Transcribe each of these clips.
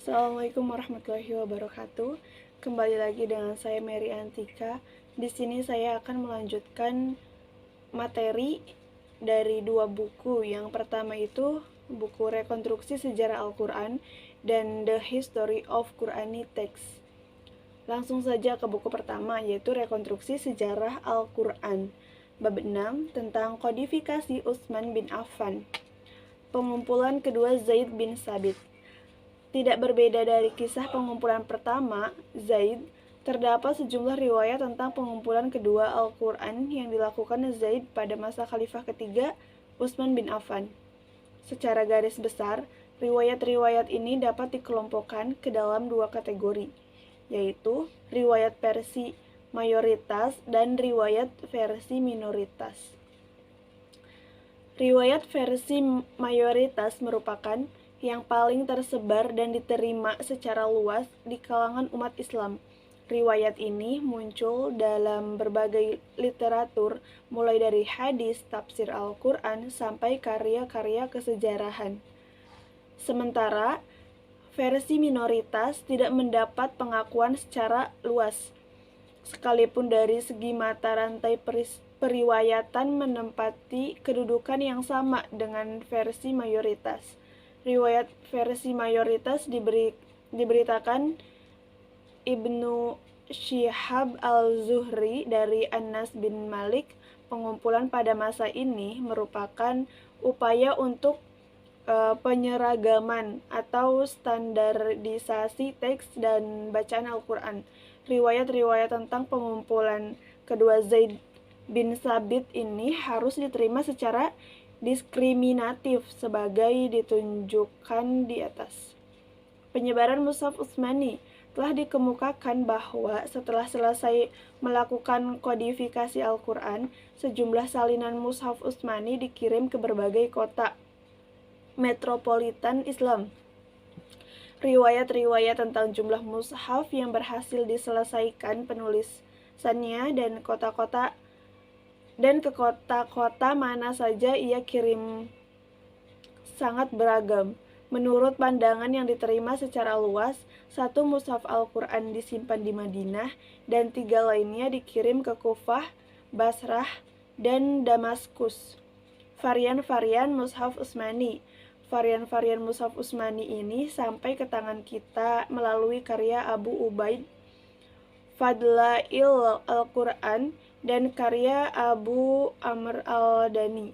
Assalamualaikum warahmatullahi wabarakatuh. Kembali lagi dengan saya Mary Antika. Di sini saya akan melanjutkan materi dari dua buku. Yang pertama itu buku Rekonstruksi Sejarah Al-Quran dan The History of Quranic Text. Langsung saja ke buku pertama, yaitu Rekonstruksi Sejarah Al-Quran. Bab 6 tentang kodifikasi Utsman bin Affan. Pengumpulan kedua Zaid bin Sabit. Tidak berbeda dari kisah pengumpulan pertama, Zaid, terdapat sejumlah riwayat tentang pengumpulan kedua Al-Quran yang dilakukan Zaid pada masa Khalifah ketiga, Utsman bin Affan. Secara garis besar, riwayat-riwayat ini dapat dikelompokkan ke dalam dua kategori, yaitu riwayat versi mayoritas dan riwayat versi minoritas. Riwayat versi mayoritas merupakan yang paling tersebar dan diterima secara luas di kalangan umat Islam. Riwayat ini muncul dalam berbagai literatur, mulai dari hadis, tafsir Al-Quran, sampai karya-karya kesejarahan. Sementara, versi minoritas tidak mendapat pengakuan secara luas, sekalipun dari segi mata rantai periwayatan menempati kedudukan yang sama dengan versi mayoritas. Riwayat versi mayoritas diberitakan Ibnu Syihab al-Zuhri dari Anas bin Malik. Pengumpulan pada masa ini merupakan upaya untuk penyeragaman atau standarisasi teks dan bacaan Al-Quran. Riwayat-riwayat tentang pengumpulan kedua Zaid bin Sabit ini harus diterima secara diskriminatif sebagai ditunjukkan di atas. Penyebaran Mushaf Utsmani telah dikemukakan bahwa setelah selesai melakukan kodifikasi Al-Quran, sejumlah salinan Mushaf Utsmani dikirim ke berbagai kota metropolitan Islam. Riwayat-riwayat tentang jumlah mushaf yang berhasil diselesaikan penulisannya dan ke kota-kota mana saja ia kirim sangat beragam. Menurut pandangan yang diterima secara luas, satu mushaf Al-Quran disimpan di Madinah dan 3 lainnya dikirim ke Kufah, Basrah, dan Damaskus. Varian-varian mushaf Utsmani. Varian-varian mushaf Utsmani ini sampai ke tangan kita melalui karya Abu Ubaid, Fadlail Al-Quran, dan karya Abu Amr al-Dani,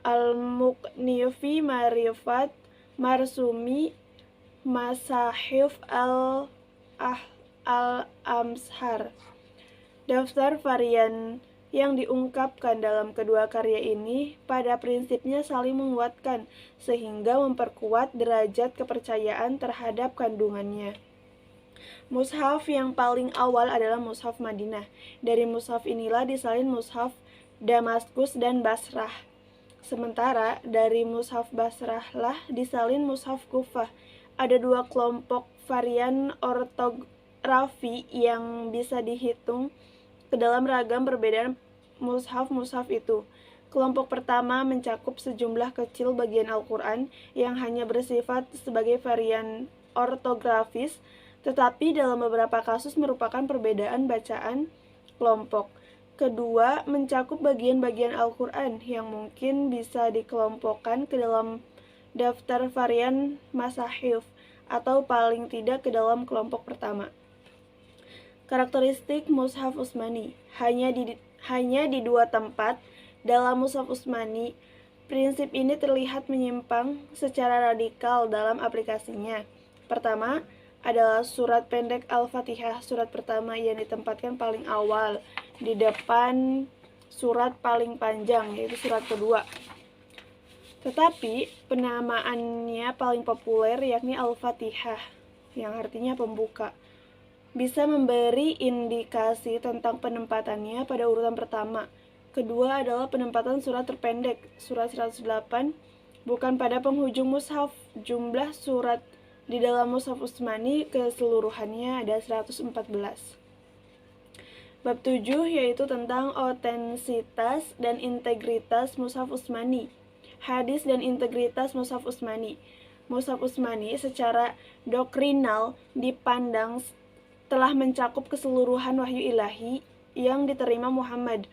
Al-Muqni fi Marifat Marsumi Masahif al-Amshar. Daftar varian yang diungkapkan dalam kedua karya ini pada prinsipnya saling menguatkan, sehingga memperkuat derajat kepercayaan terhadap kandungannya. Mushaf yang paling awal adalah Mushaf Madinah. Dari mushaf inilah disalin Mushaf Damaskus dan Basrah. Sementara dari Mushaf Basrah lah disalin Mushaf Kufah. Ada 2 kelompok varian ortografi yang bisa dihitung ke dalam ragam perbedaan mushaf-mushaf itu. Kelompok pertama mencakup sejumlah kecil bagian Al-Quran yang hanya bersifat sebagai varian ortografis, tetapi dalam beberapa kasus merupakan perbedaan bacaan kelompok. Kedua, mencakup bagian-bagian Al-Quran yang mungkin bisa dikelompokkan ke dalam daftar varian masahif, atau paling tidak ke dalam kelompok pertama. Karakteristik Mushaf Utsmani. Hanya di 2 tempat dalam Mushaf Utsmani, prinsip ini terlihat menyimpang secara radikal dalam aplikasinya. Pertama adalah surat pendek Al-Fatihah, surat pertama yang ditempatkan paling awal di depan surat paling panjang, yaitu surat kedua. Tetapi penamaannya paling populer yakni Al-Fatihah, yang artinya pembuka. Bisa memberi indikasi tentang penempatannya pada urutan pertama. Kedua adalah penempatan surat terpendek, surat 108, bukan pada penghujung mushaf. Jumlah surat di dalam Mushaf Utsmani keseluruhannya ada 114. Bab 7 yaitu tentang otensitas dan integritas Mushaf Utsmani. Hadis dan integritas Mushaf Utsmani. Mushaf Utsmani secara doktrinal dipandang telah mencakup keseluruhan wahyu ilahi yang diterima Muhammad,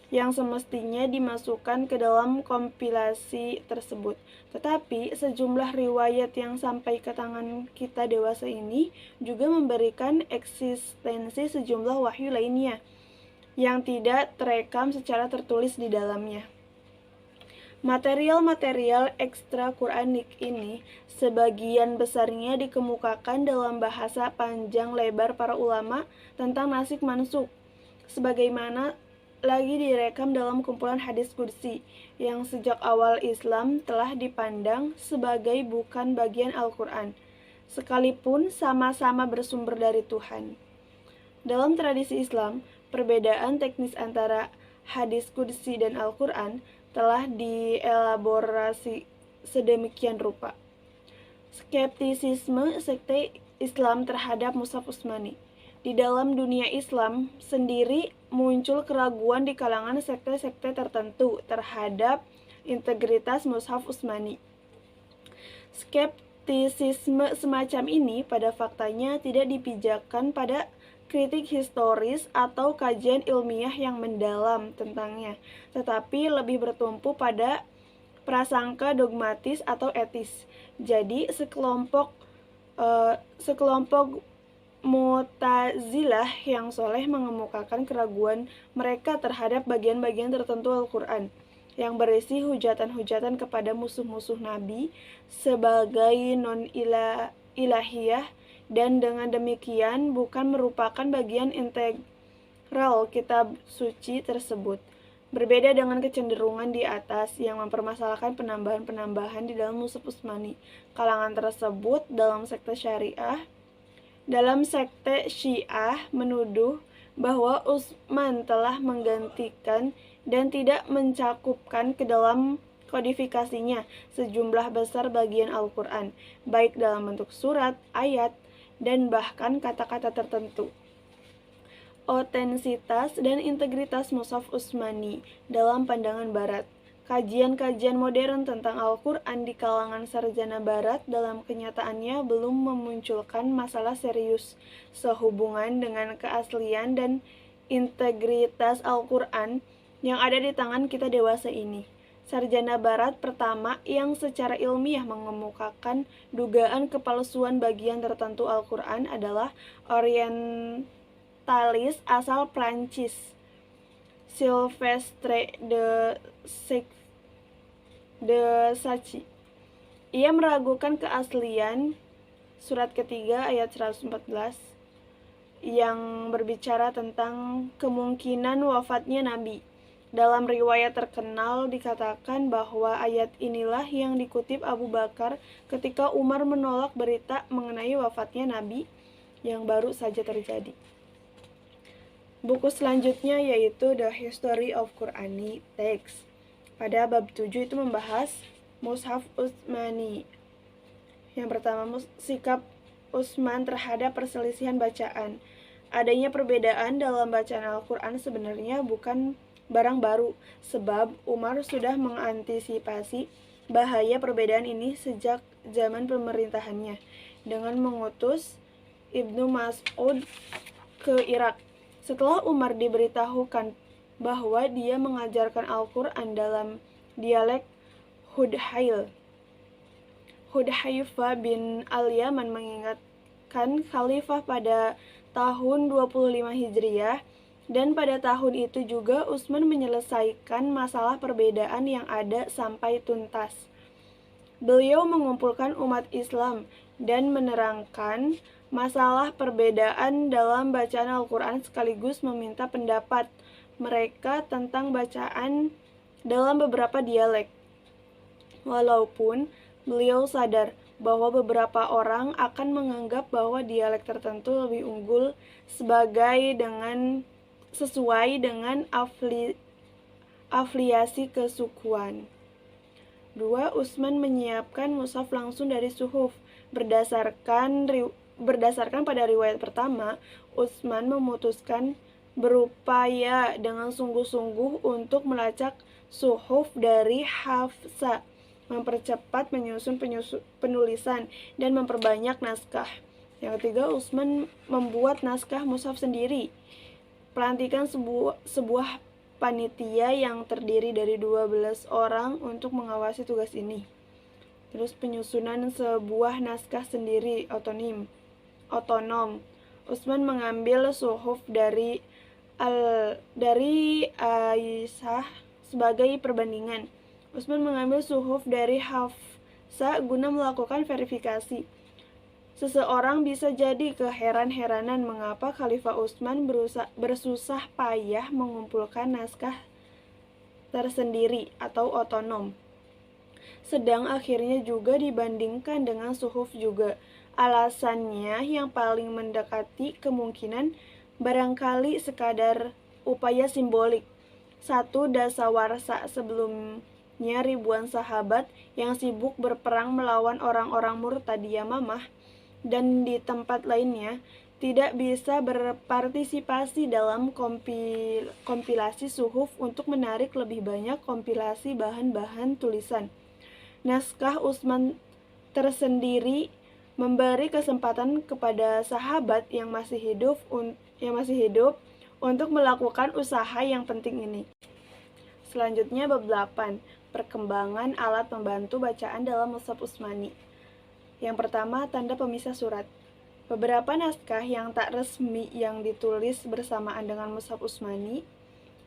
yang semestinya dimasukkan ke dalam kompilasi tersebut. Tetapi sejumlah riwayat yang sampai ke tangan kita dewasa ini juga memberikan eksistensi sejumlah wahyu lainnya yang tidak terekam secara tertulis di dalamnya. Material-material ekstra Quranik ini sebagian besarnya dikemukakan dalam bahasa panjang lebar para ulama tentang nasikh mansukh, sebagaimana lagi direkam dalam kumpulan hadis qudsi yang sejak awal Islam telah dipandang sebagai bukan bagian Al-Quran, sekalipun sama-sama bersumber dari Tuhan. Dalam tradisi Islam, perbedaan teknis antara hadis qudsi dan Al-Quran telah dielaborasi sedemikian rupa. Skeptisisme sekte Islam terhadap Mushaf Utsmani. Di dalam dunia Islam sendiri muncul keraguan di kalangan sekte-sekte tertentu terhadap integritas Mushaf Utsmani. Skeptisisme semacam ini pada faktanya tidak dipijakan pada kritik historis atau kajian ilmiah yang mendalam tentangnya, tetapi lebih bertumpu pada prasangka dogmatis atau etis. Jadi sekelompok Mu'tazilah yang soleh mengemukakan keraguan mereka terhadap bagian-bagian tertentu Al-Quran yang berisi hujatan-hujatan kepada musuh-musuh Nabi sebagai non-ilahiyah, dan dengan demikian bukan merupakan bagian integral kitab suci tersebut. Berbeda dengan kecenderungan di atas yang mempermasalahkan penambahan-penambahan di dalam Mushaf Utsmani, kalangan tersebut dalam sekte Syiah menuduh bahwa Utsman telah menggantikan dan tidak mencakupkan ke dalam kodifikasinya sejumlah besar bagian Al-Quran, baik dalam bentuk surat, ayat, dan bahkan kata-kata tertentu. Otensitas dan integritas Mushaf Utsmani dalam pandangan Barat. Kajian-kajian modern tentang Al-Quran di kalangan sarjana Barat dalam kenyataannya belum memunculkan masalah serius sehubungan dengan keaslian dan integritas Al-Quran yang ada di tangan kita dewasa ini. Sarjana Barat pertama yang secara ilmiah mengemukakan dugaan kepalsuan bagian tertentu Al-Quran adalah orientalis asal Prancis, Sylvestre de Sacy. Ia meragukan keaslian surat ketiga ayat 114 yang berbicara tentang kemungkinan wafatnya Nabi. Dalam riwayat terkenal dikatakan bahwa ayat inilah yang dikutip Abu Bakar ketika Umar menolak berita mengenai wafatnya Nabi yang baru saja terjadi. Buku selanjutnya yaitu The History of Quranic Texts. Pada bab 7 itu membahas Mushaf Utsmani. Yang pertama, sikap Utsman terhadap perselisihan bacaan. Adanya perbedaan dalam bacaan Al-Quran sebenarnya bukan barang baru, sebab Umar sudah mengantisipasi bahaya perbedaan ini sejak zaman pemerintahannya dengan mengutus Ibnu Mas'ud ke Irak. Setelah Umar diberitahukan bahwa dia mengajarkan Al-Quran dalam dialek Hudhaifah bin Al-Yaman mengingatkan khalifah pada tahun 25 Hijriah, dan pada tahun itu juga Utsman menyelesaikan masalah perbedaan yang ada sampai tuntas. Beliau mengumpulkan umat Islam dan menerangkan masalah perbedaan dalam bacaan Al-Quran sekaligus meminta pendapat mereka tentang bacaan dalam beberapa dialek. Walaupun beliau sadar bahwa beberapa orang akan menganggap bahwa dialek tertentu lebih unggul sesuai dengan afiliasi kesukuan. 2. Utsman menyiapkan mushaf langsung dari suhuf. Berdasarkan pada riwayat pertama, Utsman memutuskan berupaya dengan sungguh-sungguh untuk melacak suhuf dari Hafsa, mempercepat penulisan, dan memperbanyak naskah. Yang ketiga, Utsman membuat naskah mushaf sendiri. Pelantikan sebuah panitia yang terdiri dari 12 orang untuk mengawasi tugas ini. Terus penyusunan sebuah naskah sendiri otonom. Utsman mengambil suhuf dari Aisyah sebagai perbandingan. Utsman mengambil suhuf dari Hafsah guna melakukan verifikasi. Seseorang bisa jadi keheran-heranan mengapa Khalifah Utsman bersusah payah mengumpulkan naskah tersendiri atau otonom, sedang akhirnya juga dibandingkan dengan suhuf juga. Alasannya yang paling mendekati kemungkinan barangkali sekadar upaya simbolik. Satu dasawarsa sebelumnya ribuan sahabat yang sibuk berperang melawan orang-orang murtad di Yamamah dan di tempat lainnya tidak bisa berpartisipasi dalam kompilasi suhuf untuk menarik lebih banyak kompilasi bahan-bahan tulisan. Naskah Utsman tersendiri memberi kesempatan kepada sahabat yang masih hidup untuk melakukan usaha yang penting ini. Selanjutnya bab 8, perkembangan alat pembantu bacaan dalam mushaf Utsmani. Yang pertama, tanda pemisah surat. Beberapa naskah yang tak resmi yang ditulis bersamaan dengan mushaf Utsmani,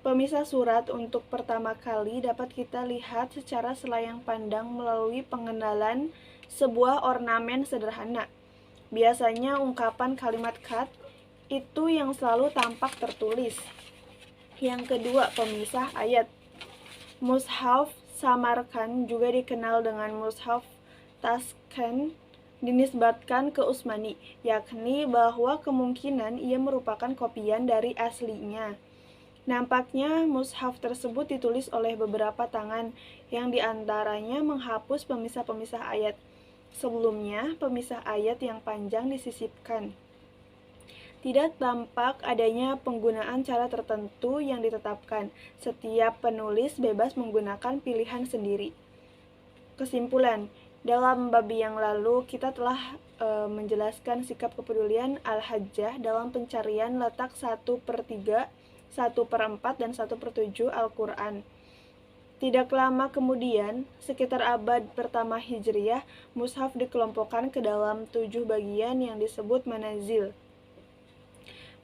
pemisah surat untuk pertama kali dapat kita lihat secara selayang pandang melalui pengenalan sebuah ornamen sederhana. Biasanya ungkapan kalimat khat itu yang selalu tampak tertulis. Yang kedua, pemisah ayat. Mushaf Samarkand juga dikenal dengan mushaf Taskent dinisbatkan ke Utsmani, yakni bahwa kemungkinan ia merupakan kopian dari aslinya. Nampaknya mushaf tersebut ditulis oleh beberapa tangan yang diantaranya menghapus pemisah-pemisah ayat. Sebelumnya, pemisah ayat yang panjang disisipkan. Tidak tampak adanya penggunaan cara tertentu yang ditetapkan. Setiap penulis bebas menggunakan pilihan sendiri. Kesimpulan, dalam bab yang lalu kita telah menjelaskan sikap kepedulian Al-Hajjah dalam pencarian letak 1/3, 1/4, dan 1/7 Al-Quran. Tidak lama kemudian, sekitar abad pertama Hijriyah, mushaf dikelompokkan ke dalam 7 bagian yang disebut manazil.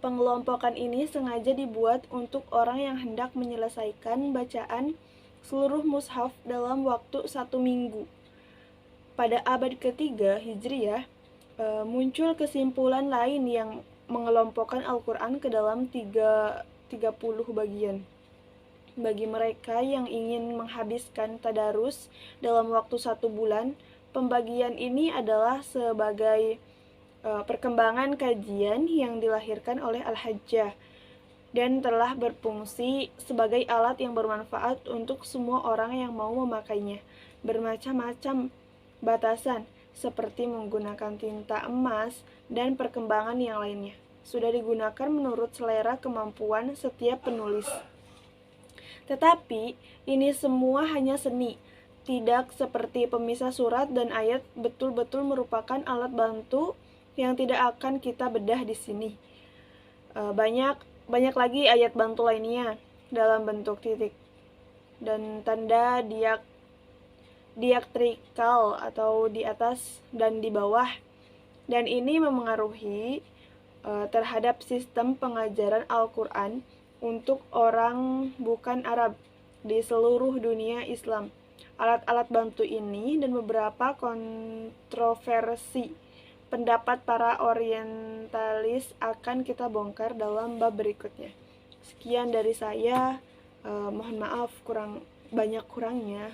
Pengelompokan ini sengaja dibuat untuk orang yang hendak menyelesaikan bacaan seluruh mushaf dalam waktu 1 minggu. Pada abad ketiga Hijriyah, muncul kesimpulan lain yang mengelompokkan Al-Quran ke dalam 30 bagian. Bagi mereka yang ingin menghabiskan tadarus dalam waktu 1 bulan, pembagian ini adalah sebagai perkembangan kajian yang dilahirkan oleh Al-Hajjah dan telah berfungsi sebagai alat yang bermanfaat untuk semua orang yang mau memakainya. Bermacam-macam batasan, seperti menggunakan tinta emas dan perkembangan yang lainnya, sudah digunakan menurut selera kemampuan setiap penulis. Tetapi, ini semua hanya seni, tidak seperti pemisah surat dan ayat betul-betul merupakan alat bantu yang tidak akan kita bedah di sini. Banyak lagi ayat bantu lainnya dalam bentuk titik dan tanda diaktrikal atau di atas dan di bawah, dan ini memengaruhi terhadap sistem pengajaran Al-Quran untuk orang bukan Arab di seluruh dunia Islam. Alat-alat bantu ini dan beberapa kontroversi pendapat para orientalis akan kita bongkar dalam bab berikutnya. Sekian dari saya, mohon maaf banyak kurangnya.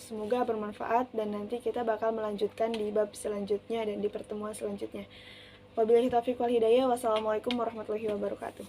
Semoga bermanfaat dan nanti kita bakal melanjutkan di bab selanjutnya dan di pertemuan selanjutnya. Wabillahi taufiq wal hidayah. Wassalamualaikum warahmatullahi wabarakatuh.